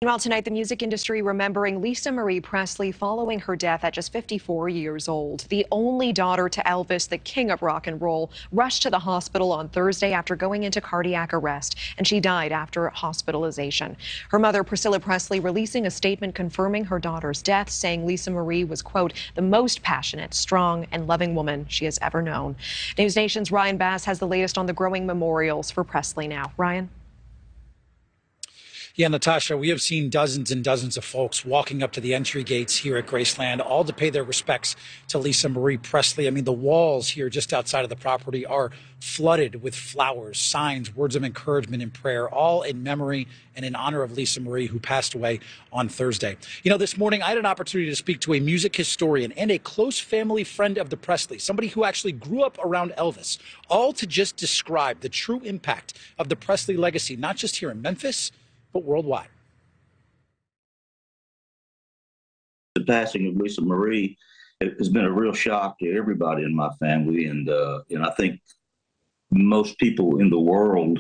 Meanwhile, tonight, the music industry remembering Lisa Marie Presley following her death at just 54 years old. The only daughter to Elvis, the king of rock and roll, rushed to the hospital on Thursday after going into cardiac arrest, and she died after hospitalization. Her mother, Priscilla Presley, releasing a statement confirming her daughter's death, saying Lisa Marie was, quote, the most passionate, strong, and loving woman she has ever known. News Nation's Ryan Bass has the latest on the growing memorials for Presley now. Ryan? Yeah, Natasha, we have seen dozens and dozens of folks walking up to the entry gates here at Graceland, all to pay their respects to Lisa Marie Presley. I mean, the walls here just outside of the property are flooded with flowers, signs, words of encouragement and prayer, all in memory and in honor of Lisa Marie, who passed away on Thursday. You know, this morning I had an opportunity to speak to a music historian and a close family friend of the Presleys, somebody who actually grew up around Elvis, all to just describe the true impact of the Presley legacy, not just here in Memphis, but worldwide. The passing of Lisa Marie has been a real shock to everybody in my family, and I think most people in the world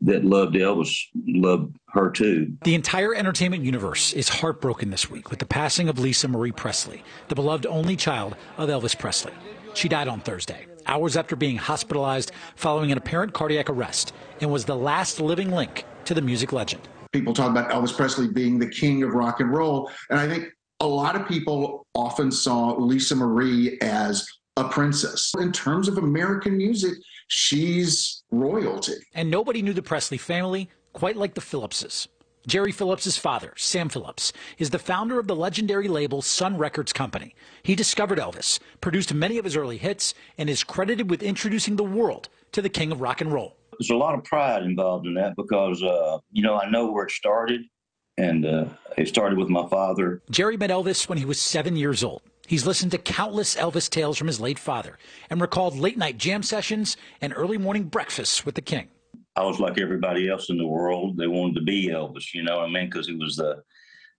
that loved Elvis loved her too. The entire entertainment universe is heartbroken this week with the passing of Lisa Marie Presley, the beloved only child of Elvis Presley. She died on Thursday, hours after being hospitalized following an apparent cardiac arrest, and was the last living link to the music legend. People talk about Elvis Presley being the king of rock and roll, and I think a lot of people often saw Lisa Marie as a princess. In terms of American music, she's royalty. And nobody knew the Presley family quite like the Phillipses. Jerry Phillips' father, Sam Phillips, is the founder of the legendary label Sun Records Company. He discovered Elvis, produced many of his early hits, and is credited with introducing the world to the king of rock and roll. There's a lot of pride involved in that because, I know where it started, and it started with my father. Jerry met Elvis when he was 7 years old. He's listened to countless Elvis tales from his late father and recalled late-night jam sessions and early morning breakfasts with the king. I was like everybody else in the world. They wanted to be Elvis, you know what I mean? Because he was the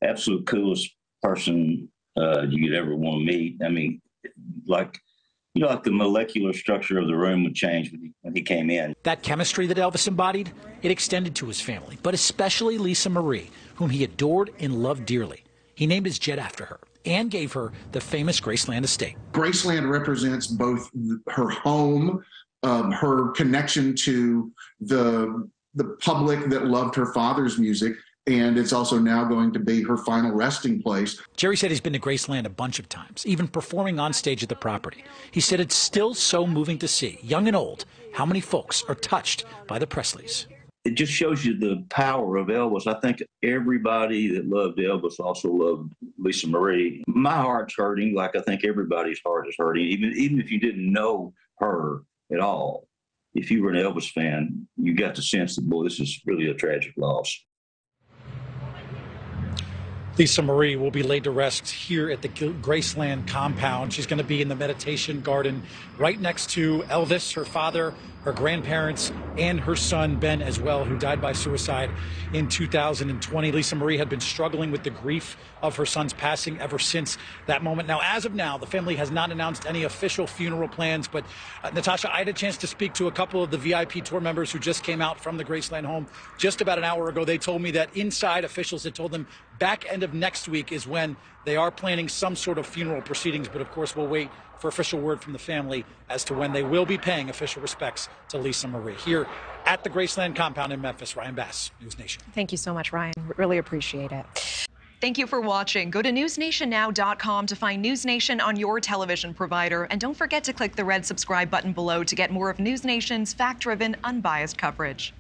absolute coolest person you could ever want to meet. I mean, like the molecular structure of the room would change when he came in. That chemistry that Elvis embodied, it extended to his family, but especially Lisa Marie, whom he adored and loved dearly. He named his jet after her and gave her the famous Graceland estate. Graceland represents both her home, her connection to the public that loved her father's music, and it's also now going to be her final resting place. Jerry said he's been to Graceland a bunch of times, even performing on stage at the property. He said it's still so moving to see, young and old, how many folks are touched by the Presleys. It just shows you the power of Elvis. I think everybody that loved Elvis also loved Lisa Marie. My heart's hurting, like I think everybody's heart is hurting, even if you didn't know her at all. If you were an Elvis fan, you got the sense that, boy, this is really a tragic loss. Lisa Marie will be laid to rest here at the Graceland compound. She's going to be in the meditation garden right next to Elvis, her father, her grandparents, and her son, Ben, as well, who died by suicide in 2020. Lisa Marie had been struggling with the grief of her son's passing ever since that moment. Now, as of now, the family has not announced any official funeral plans, but Natasha, I had a chance to speak to a couple of the VIP tour members who just came out from the Graceland home just about an hour ago. They told me that inside officials had told them back end of next week is when they are planning some sort of funeral proceedings, but of course we'll wait for official word from the family as to when they will be paying official respects to Lisa Marie. Here at the Graceland compound in Memphis, Ryan Bass, News Nation. Thank you so much, Ryan. Really appreciate it. Thank you for watching. Go to newsnationnow.com to find News Nation on your television provider. And don't forget to click the red subscribe button below to get more of News Nation's fact-driven, unbiased coverage.